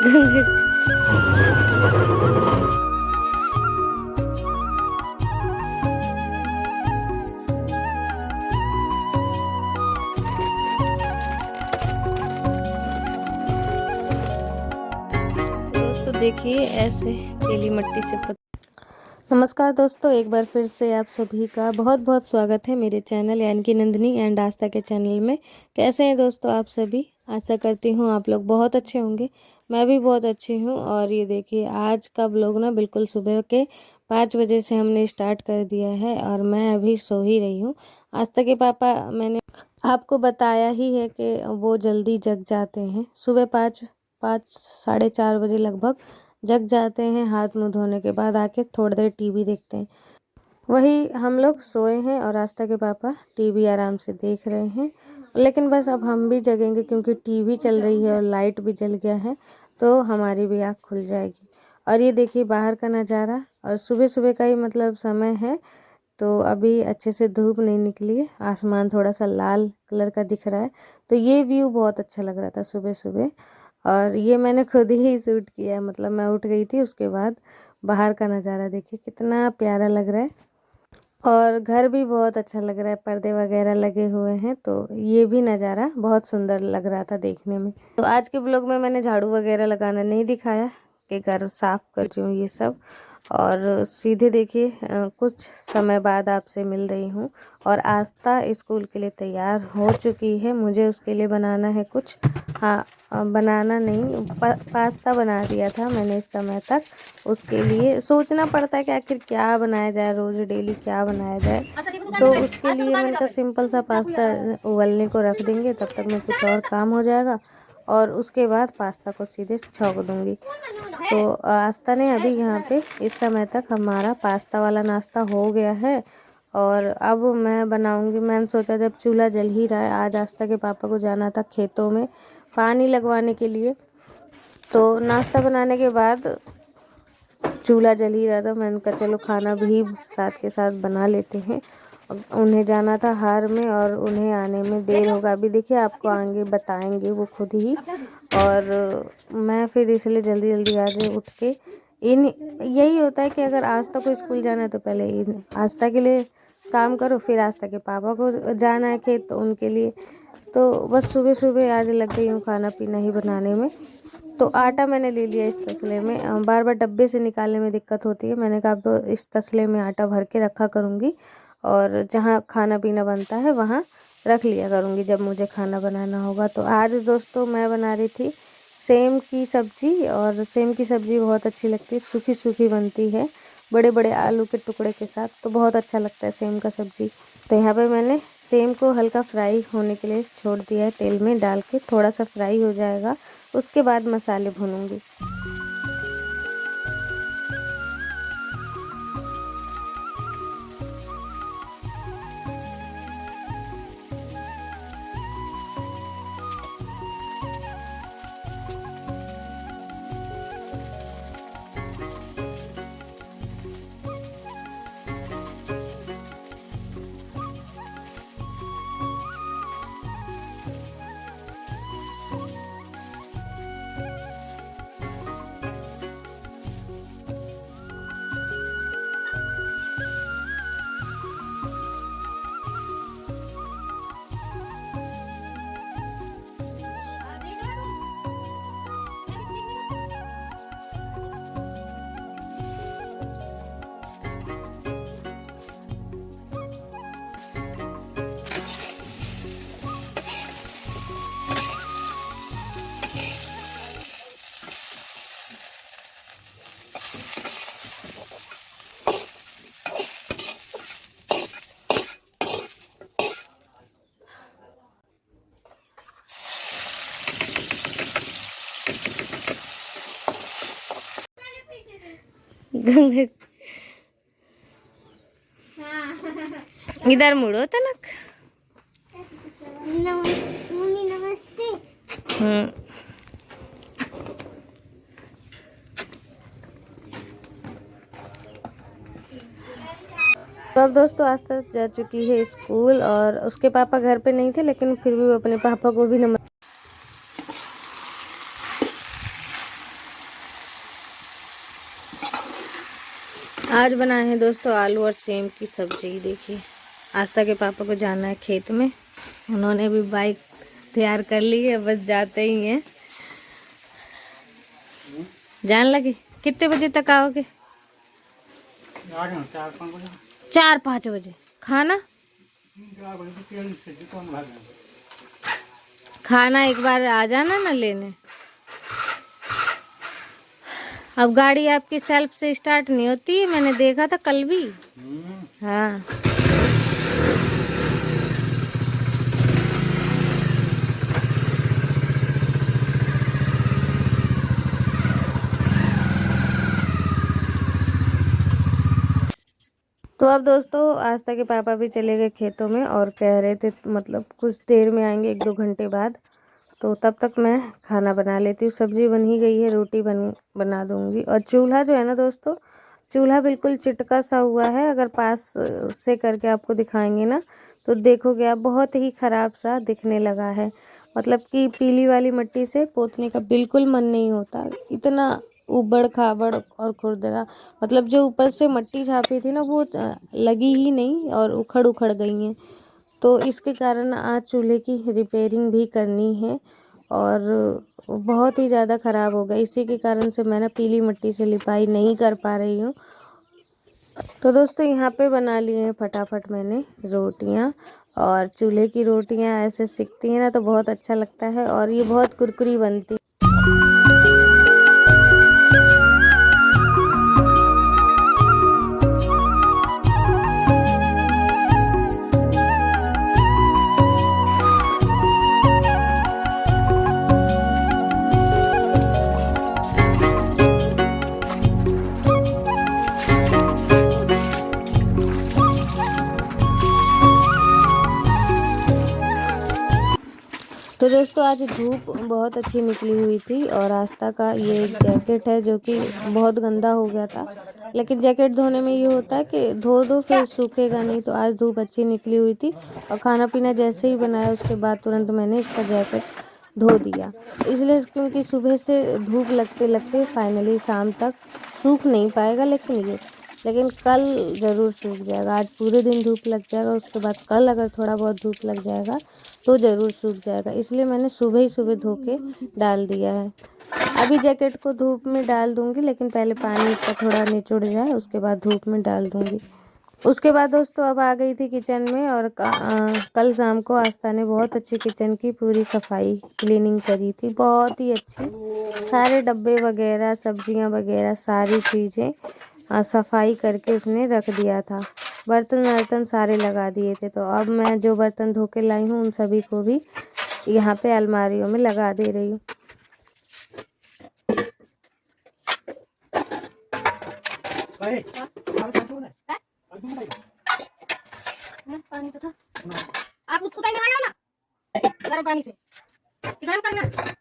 गंगे। दोस्तों देखिए ऐसे पीली मिट्टी से नमस्कार दोस्तों, एक बार फिर से आप सभी का बहुत बहुत स्वागत है मेरे चैनल यानी कि नंदिनी एंड आस्था के चैनल में। कैसे हैं दोस्तों आप सभी? आशा करती हूँ आप लोग बहुत अच्छे होंगे। मैं भी बहुत अच्छी हूँ। और ये देखिए आज का व्लॉग ना बिल्कुल सुबह के 5 बजे से हमने स्टार्ट कर दिया है और मैं अभी सो ही रही हूँ। आस्था के पापा, मैंने आपको बताया ही है कि वो जल्दी जग जाते हैं। सुबह 5 साढ़े 4 बजे लगभग जग जाते हैं। हाथ मुंह धोने के बाद आके थोड़ी देर टीवी देखते हैं। वही हम लोग सोए हैं और आस्था के पापा टीवी आराम से देख रहे हैं। लेकिन बस अब हम भी जगेंगे क्योंकि टीवी चल रही है और लाइट भी जल गया है, तो हमारी भी आँख खुल जाएगी। और ये देखिए बाहर का नज़ारा, और सुबह सुबह का ही मतलब समय है, तो अभी अच्छे से धूप नहीं निकली है। आसमान थोड़ा सा लाल कलर का दिख रहा है, तो ये व्यू बहुत अच्छा लग रहा था सुबह सुबह। और ये मैंने खुद ही शूट किया है, मतलब मैं उठ गई थी उसके बाद बाहर का नज़ारा देखिए कितना प्यारा लग रहा है। और घर भी बहुत अच्छा लग रहा है, पर्दे वगैरह लगे हुए हैं, तो ये भी नज़ारा बहुत सुंदर लग रहा था देखने में। तो आज के ब्लॉग में मैंने झाड़ू वगैरह लगाना नहीं दिखाया कि घर साफ कर दूँ ये सब। और सीधे देखिए कुछ समय बाद आपसे मिल रही हूँ। और आस्था स्कूल के लिए तैयार हो चुकी है। मुझे उसके लिए बनाना है कुछ, हाँ बनाना नहीं, पास्ता बना दिया था मैंने इस समय तक। उसके लिए सोचना पड़ता है कि आखिर क्या बनाया जाए, रोज़ डेली क्या बनाया जाए। तो उसके लिए मैंने कहा सिंपल सा पास्ता उबलने को रख देंगे, तब तक मैं कुछ और काम हो जाएगा और उसके बाद पास्ता को सीधे छौंक दूंगी। तो आस्था ने अभी यहाँ पे इस समय तक हमारा पास्ता वाला नाश्ता हो गया है। और अब मैं बनाऊंगी। मैंने सोचा जब चूल्हा जल ही रहा है, आज आस्था के पापा को जाना था खेतों में पानी लगवाने के लिए, तो नाश्ता बनाने के बाद चूल्हा जल ही रहा था, मैंने कहा चलो खाना भी साथ के साथ बना लेते हैं। उन्हें जाना था हार में और उन्हें आने में देर होगा। अभी देखिए आपको आगे बताएंगे वो खुद ही। और मैं फिर इसलिए जल्दी जल्दी आज उठ के इन यही होता है कि अगर आस्था को स्कूल जाना है तो पहले इन आस्था के लिए काम करो, फिर आस्था के पापा को जाना है खेत तो उनके लिए। तो बस सुबह सुबह आज लग गई हूँ खाना पीना ही बनाने में। तो आटा मैंने ले लिया इस तसले में, बार बार डब्बे से निकालने में दिक्कत होती है। मैंने कहा अब इस तसले में आटा भर के रखा करूँगी और जहाँ खाना पीना बनता है वहाँ रख लिया करूँगी जब मुझे खाना बनाना होगा। तो आज दोस्तों मैं बना रही थी सेम की सब्ज़ी, और सेम की सब्ज़ी बहुत अच्छी लगती है, सूखी सूखी बनती है बड़े बड़े आलू के टुकड़े के साथ, तो बहुत अच्छा लगता है सेम का सब्ज़ी। तो यहाँ पे मैंने सेम को हल्का फ्राई होने के लिए छोड़ दिया है, तेल में डाल के थोड़ा सा फ्राई हो जाएगा, उसके बाद मसाले भूनूंगी। गंगे इधर मुड़ो तनक। नमस्ते। तो अब दोस्तों आस्था जा चुकी है स्कूल और उसके पापा घर पे नहीं थे, लेकिन फिर भी वो अपने पापा को भी आज बनाए हैं दोस्तों आलू और सेम की सब्जी। देखिए आस्था के पापा को जाना है खेत में, उन्होंने भी बाइक तैयार कर ली है, बस जाते ही हैं। जान लगे कितने बजे तक आओगे? 4-5 बजे। खाना खाना एक बार आ जाना ना लेने। अब गाड़ी आपकी सेल्फ से स्टार्ट नहीं होती है, मैंने देखा था कल भी। हाँ तो अब दोस्तों आस्था के पापा भी चले गए खेतों में और कह रहे थे मतलब कुछ देर में आएंगे, 1-2 घंटे बाद। तो तब तक मैं खाना बना लेती हूँ। सब्जी बन ही गई है, रोटी बना दूंगी। और चूल्हा जो है ना दोस्तों, चूल्हा बिल्कुल चिटका सा हुआ है। अगर पास से करके आपको दिखाएंगे ना तो देखोगे आप, बहुत ही ख़राब सा दिखने लगा है। मतलब कि पीली वाली मिट्टी से पोतने का बिल्कुल मन नहीं होता, इतना उबड़ खाबड़ और खुरदरा। मतलब जो ऊपर से मिट्टी छापी थी ना वो लगी ही नहीं और उखड़ उखड़ गई हैं। तो इसके कारण आज चूल्हे की रिपेयरिंग भी करनी है और बहुत ही ज़्यादा ख़राब हो गया। इसी के कारण से मैं ना पीली मिट्टी से लिपाई नहीं कर पा रही हूँ। तो दोस्तों यहाँ पे बना लिए हैं फटाफट मैंने रोटियाँ। और चूल्हे की रोटियाँ ऐसे सिकती हैं ना तो बहुत अच्छा लगता है और ये बहुत कुरकुरी बनती। तो दोस्तों आज धूप बहुत अच्छी निकली हुई थी और आस्था का ये एक जैकेट है जो कि बहुत गंदा हो गया था। लेकिन जैकेट धोने में ये होता है कि धो दो फिर सूखेगा नहीं। तो आज धूप अच्छी निकली हुई थी और खाना पीना जैसे ही बनाया उसके बाद तुरंत मैंने इसका जैकेट धो दिया। इसलिए क्योंकि सुबह से धूप लगते लगते फाइनली शाम तक सूख नहीं पाएगा। लेकिन कल ज़रूर सूख जाएगा। आज पूरे दिन धूप लग जाएगा, उसके बाद कल अगर थोड़ा बहुत धूप लग जाएगा तो ज़रूर सूख जाएगा। इसलिए मैंने सुबह ही सुबह धो के डाल दिया है। अभी जैकेट को धूप में डाल दूंगी, लेकिन पहले पानी इसका थोड़ा निचुड़ जाए उसके बाद धूप में डाल दूंगी। उसके बाद दोस्तों अब आ गई थी किचन में और कल शाम को आस्था ने बहुत अच्छी किचन की पूरी सफाई क्लीनिंग करी थी, बहुत ही अच्छी। सारे डब्बे वगैरह सब्जियां वगैरह सारी चीज़ें सफाई करके उसने रख दिया था। बर्तन वर्तन सारे लगा दिए थे। तो अब मैं जो बर्तन धो के लाई हूँ उन सभी को भी यहाँ पे अलमारियों में लगा दे रही हूँ। पानी तो था, आप उसको नहाया ना गर्म पानी से, गर्म करना।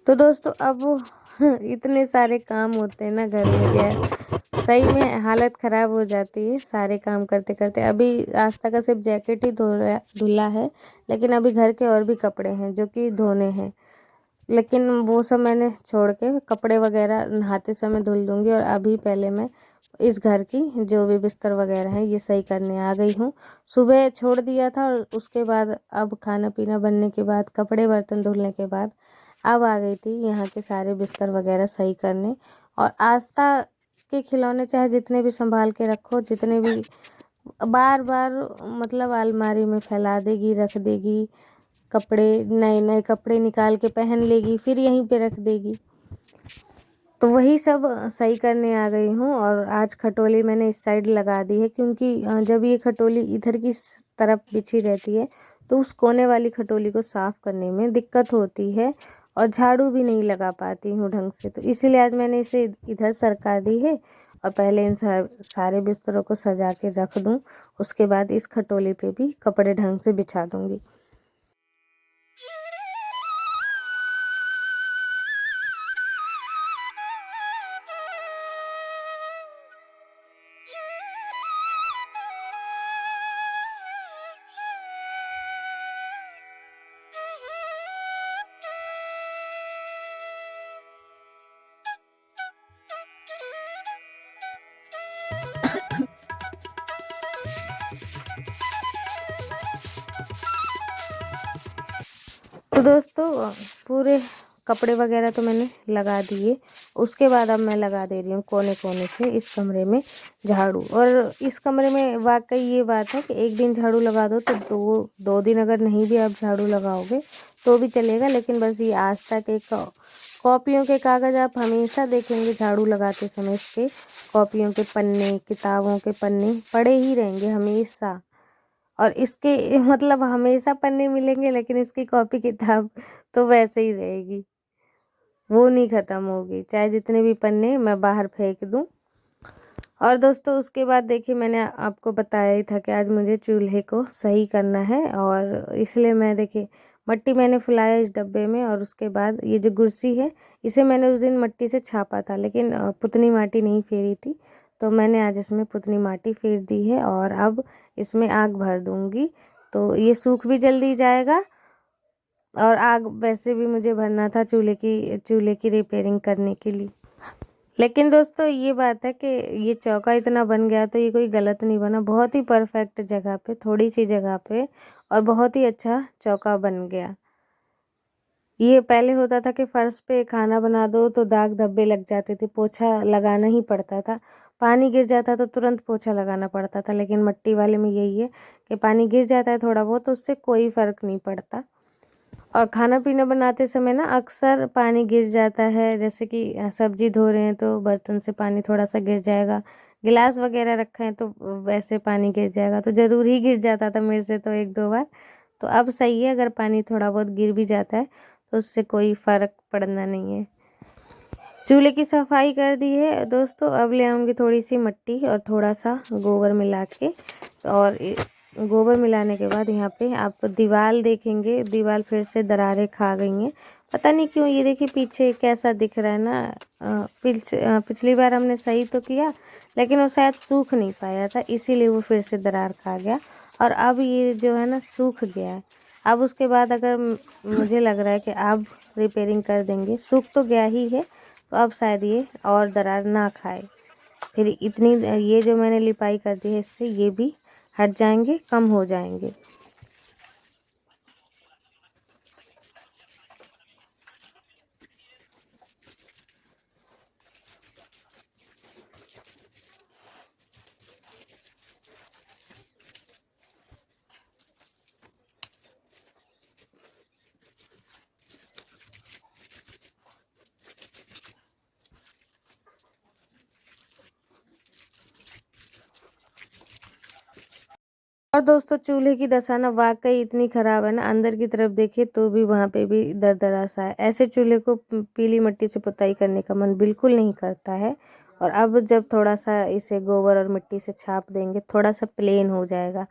तो दोस्तों अब इतने सारे काम होते हैं ना घर में, क्या सही में हालत ख़राब हो जाती है सारे काम करते करते। अभी आस्था का सिर्फ जैकेट ही धुला है, लेकिन अभी घर के और भी कपड़े हैं जो कि धोने हैं। लेकिन वो सब मैंने छोड़ के कपड़े वगैरह नहाते समय धुल दूँगी। और अभी पहले मैं इस घर की जो भी बिस्तर वगैरह है ये सही करने आ गई हूँ। सुबह छोड़ दिया था और उसके बाद अब खाना पीना बनने के बाद कपड़े बर्तन धुलने के बाद अब आ गई थी यहाँ के सारे बिस्तर वगैरह सही करने। और आस्था के खिलौने चाहे जितने भी संभाल के रखो, जितने भी बार बार मतलब अलमारी में फैला देगी, रख देगी। कपड़े नए नए कपड़े निकाल के पहन लेगी फिर यहीं पे रख देगी। तो वही सब सही करने आ गई हूँ। और आज खटोली मैंने इस साइड लगा दी है, क्योंकि जब ये खटोली इधर की तरफ बिछी रहती है तो उस कोने वाली खटोली को साफ़ करने में दिक्कत होती है और झाड़ू भी नहीं लगा पाती हूँ ढंग से। तो इसीलिए आज मैंने इसे इधर सरका दी है और पहले इन सारे बिस्तरों को सजा के रख दूँ, उसके बाद इस खटोली पे भी कपड़े ढंग से बिछा दूँगी। तो दोस्तों पूरे कपड़े वगैरह तो मैंने लगा दिए। उसके बाद अब मैं लगा दे रही हूँ कोने कोने से इस कमरे में झाड़ू। और इस कमरे में वाकई ये बात है कि एक दिन झाड़ू लगा दो तो दो दिन अगर नहीं भी आप झाड़ू लगाओगे तो भी चलेगा, लेकिन बस ये आज तक एक कॉपियों के कागज़ आप हमेशा देखेंगे झाड़ू लगाते समय इसके कॉपियों के पन्ने, किताबों के पन्ने पड़े ही रहेंगे हमेशा। और इसके मतलब हमेशा पन्ने मिलेंगे, लेकिन इसकी कॉपी किताब तो वैसे ही रहेगी, वो नहीं ख़त्म होगी, चाहे जितने भी पन्ने मैं बाहर फेंक दूँ। और दोस्तों उसके बाद देखिए मैंने आपको बताया ही था कि आज मुझे चूल्हे को सही करना है, और इसलिए मैं देखिए मट्टी मैंने फुलाया इस डब्बे में। और उसके बाद ये जो कुर्सी है इसे मैंने उस दिन मट्टी से छापा था, लेकिन पुतनी माटी नहीं फेरी थी, तो मैंने आज इसमें पुतनी माटी फेर दी है। और अब इसमें आग भर दूँगी तो ये सूख भी जल्दी जाएगा। और आग वैसे भी मुझे भरना था चूल्हे की रिपेयरिंग करने के लिए। लेकिन दोस्तों ये बात है कि ये चौका इतना बन गया तो ये कोई गलत नहीं बना, बहुत ही परफेक्ट जगह पे, थोड़ी सी जगह पे, और बहुत ही अच्छा चौका बन गया। ये पहले होता था कि फर्श पे खाना बना दो तो दाग धब्बे लग जाते थे, पोछा लगाना ही पड़ता था, पानी गिर जाता तो तुरंत पोछा लगाना पड़ता था। लेकिन मट्टी वाले में यही है कि पानी गिर जाता है थोड़ा बहुत तो उससे कोई फ़र्क नहीं पड़ता। और खाना पीना बनाते समय ना अक्सर पानी गिर जाता है, जैसे कि सब्जी धो रहे हैं तो बर्तन से पानी थोड़ा सा गिर जाएगा, गिलास वगैरह रखे हैं तो वैसे पानी गिर जाएगा, तो ज़रूर ही गिर जाता था मेरे से तो एक दो बार। तो अब सही है, अगर पानी थोड़ा बहुत गिर भी जाता है तो उससे कोई फ़र्क पड़ना नहीं है। चूल्हे की सफाई कर दी है दोस्तों। अब ले आऊँगी थोड़ी सी मिट्टी और थोड़ा सा गोबर मिला के, और गोबर मिलाने के बाद यहाँ पे आप दीवार देखेंगे, दीवार फिर से दरारें खा गई हैं, पता नहीं क्यों। ये देखिए पीछे कैसा दिख रहा है ना, पिछली बार हमने सही तो किया लेकिन वो शायद सूख नहीं पाया था, इसीलिए वो फिर से दरार खा गया। और अब ये जो है ना सूख गया है। अब उसके बाद अगर मुझे लग रहा है कि अब रिपेयरिंग कर देंगे, सूख तो गया ही है, तो अब शायद ये और दरार ना खाए। फिर इतनी ये जो मैंने लिपाई कर दी है इससे ये भी हट जाएंगे, कम हो जाएंगे। और दोस्तों चूल्हे की दशा ना वाकई इतनी ख़राब है ना, अंदर की तरफ देखिए तो भी वहाँ पे भी दरदरा सा है। ऐसे चूल्हे को पीली मिट्टी से पुताई करने का मन बिल्कुल नहीं करता है। और अब जब थोड़ा सा इसे गोबर और मिट्टी से छाप देंगे, थोड़ा सा प्लेन हो जाएगा,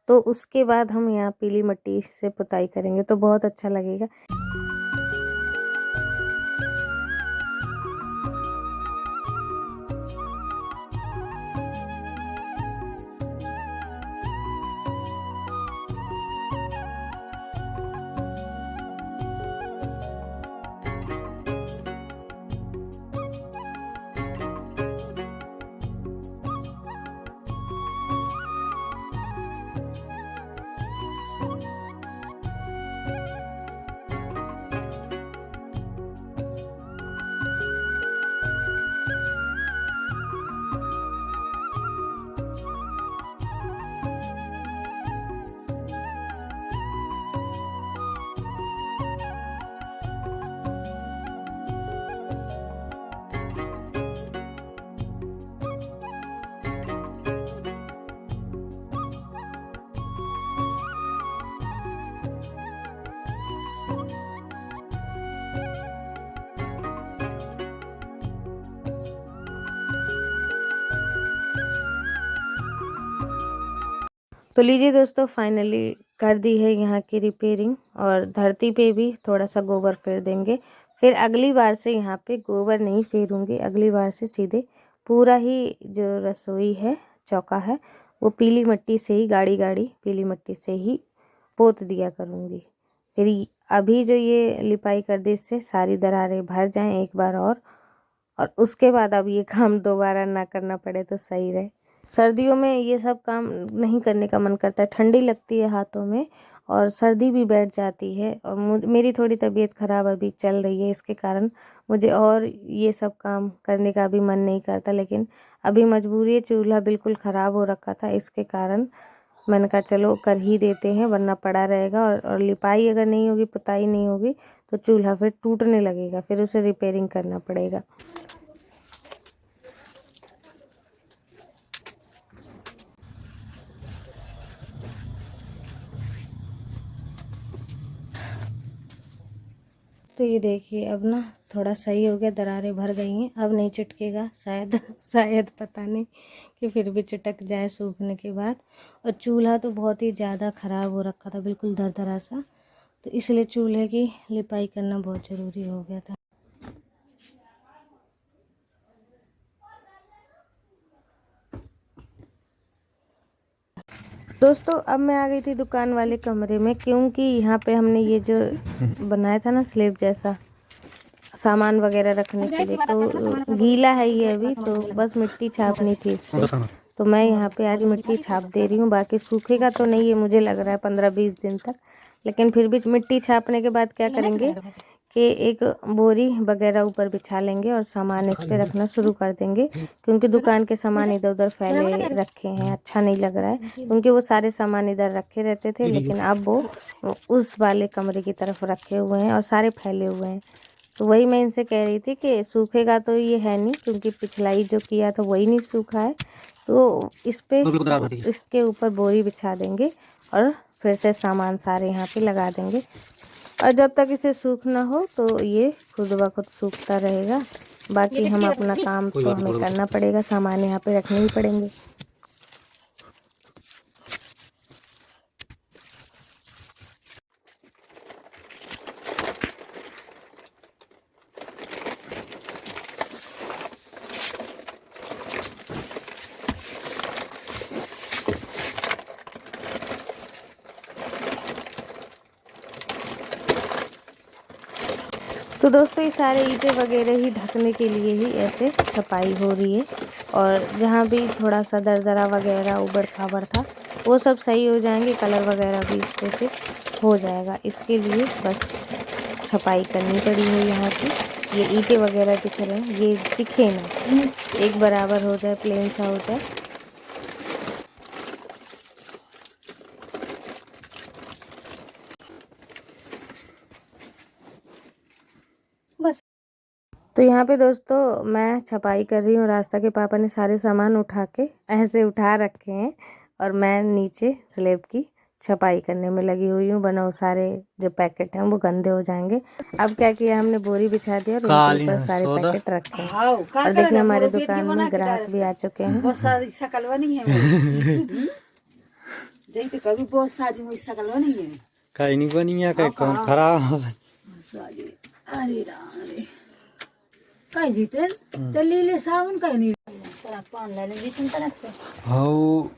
तो उसके बाद हम यहाँ पीली मिट्टी से पुताई करेंगे तो बहुत अच्छा लगेगा। तो लीजिए दोस्तों फाइनली कर दी है यहाँ की रिपेयरिंग, और धरती पे भी थोड़ा सा गोबर फेर देंगे। फिर अगली बार से यहाँ पे गोबर नहीं फेरूंगी, अगली बार से सीधे पूरा ही जो रसोई है, चौका है, वो पीली मिट्टी से ही, गाड़ी गाड़ी पीली मिट्टी से ही पोत दिया करूँगी। फिर अभी जो ये लिपाई कर दी इससे सारी दरारें भर जाएं एक बार और उसके बाद अब ये काम दोबारा ना करना पड़े तो सही रहे। सर्दियों में ये सब काम नहीं करने का मन करता है, ठंडी लगती है हाथों में, और सर्दी भी बैठ जाती है। और मेरी थोड़ी तबीयत ख़राब अभी चल रही है, इसके कारण मुझे और ये सब काम करने का भी मन नहीं करता। लेकिन अभी मजबूरी है, चूल्हा बिल्कुल ख़राब हो रखा था, इसके कारण मैंने कहा चलो कर ही देते हैं, वरना पड़ा रहेगा। और लिपाई अगर नहीं होगी, पुताई नहीं होगी, तो चूल्हा फिर टूटने लगेगा, फिर उसे रिपेयरिंग करना पड़ेगा। तो ये देखिए अब ना थोड़ा सही हो गया, दरारें भर गई हैं, अब नहीं चिटकेगा शायद शायद पता नहीं, कि फिर भी चिटक जाए सूखने के बाद। और चूल्हा तो बहुत ही ज़्यादा ख़राब हो रखा था, बिल्कुल दरदरा सा, तो इसलिए चूल्हे की लिपाई करना बहुत ज़रूरी हो गया था। दोस्तों अब मैं आ गई थी दुकान वाले कमरे में, क्योंकि यहाँ पे हमने ये जो बनाया था ना स्लेब जैसा सामान वगैरह रखने के लिए, तो गीला है ये अभी, तो बस मिट्टी छापनी थी इस पे। तो मैं यहाँ पे आज मिट्टी छाप दे रही हूँ। बाकी सूखेगा तो नहीं, ये मुझे लग रहा है 15-20 दिन तक, लेकिन फिर भी मिट्टी छापने के बाद क्या करेंगे कि एक बोरी वगैरह ऊपर बिछा लेंगे और सामान इस पे रखना शुरू कर देंगे, क्योंकि दुकान के सामान इधर उधर फैले रखे हैं, अच्छा नहीं लग रहा है। क्योंकि वो सारे सामान इधर रखे रहते थे, लेकिन अब वो उस वाले कमरे की तरफ रखे हुए हैं और सारे फैले हुए हैं। तो वही मैं इनसे कह रही थी कि सूखेगा तो ये है नहीं, क्योंकि पिछलाई जो किया था वही नहीं सूखा है, तो इस पे इसके ऊपर बोरी बिछा देंगे और फिर से सामान सारे यहाँ पे लगा देंगे। और जब तक इसे सूख ना हो तो ये खुद ब खुद सूखता रहेगा। बाकी हम अपना काम तो हमें करना पड़ेगा, सामान यहाँ पे रखने ही पड़ेंगे। तो दोस्तों ये सारे ईंटें वगैरह ही ढकने के लिए ही ऐसे छपाई हो रही है। और जहाँ भी थोड़ा सा दरदरा वगैरह उबड़ खाबड़ था वो सब सही हो जाएंगे, कलर वगैरह भी इस पे से हो जाएगा। इसके लिए बस छपाई करनी पड़ी है यहाँ की। ये ईंटें वगैरह दिख रहे हैं, ये दिखे ना, एक बराबर हो जाए, प्लेन सा हो जाए। बस तो यहाँ पे दोस्तों मैं छपाई कर रही हूँ। रास्ता के पापा ने सारे सामान उठा के ऐसे उठा रखे हैं और मैं नीचे स्लेब की छपाई करने में लगी हुई हूँ, वरना सारे जो पैकेट हैं वो गंदे हो जाएंगे। अब क्या किया, हमने बोरी बिछा दिया और उनके ऊपर सारे पैकेट रखे हैं। और देखिए हमारे दुकान में ग्राहक भी आ चुके हैं। कहीं नहीं बनी है, कहीं कौन खराब काय जीते ते लीले साबुन काय नहीं तरा पान लाने जीतन तरक से हो।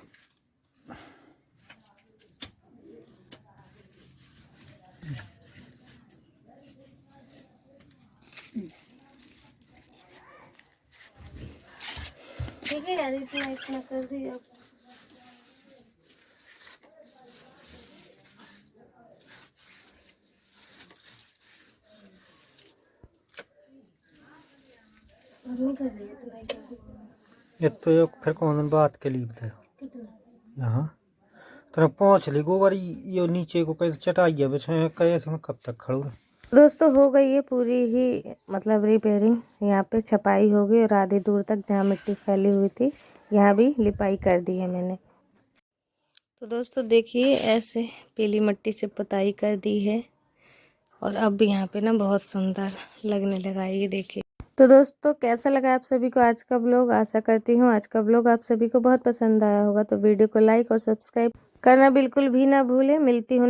ठीक है यार, इतना कर दिया। नहीं कर रही है तो नहीं कर रही। ये तो एक फिर कौन दिन बात के लिए बताया यहाँ तेरा पहुँच ली गोबर ये नीचे को कैसे चटाइया बिछाए कैसे, मैं कब तक खड़ू। दोस्तों हो गई है पूरी ही मतलब रिपेयरिंग। यहाँ पे छपाई हो गई और आधी दूर तक जहाँ मिट्टी फैली हुई थी यहाँ भी लिपाई कर दी है मैंने। तो दोस्तों देखिए ऐसे पीली मिट्टी से पुताई कर दी है और अब यहाँ पे ना बहुत सुंदर लगने लगा है, ये देखिए। तो दोस्तों कैसा लगा आप सभी को आज का ब्लॉग? आशा करती हूँ आज का ब्लॉग आप सभी को बहुत पसंद आया होगा। तो वीडियो को लाइक और सब्सक्राइब करना बिल्कुल भी ना भूलें। मिलती हूँ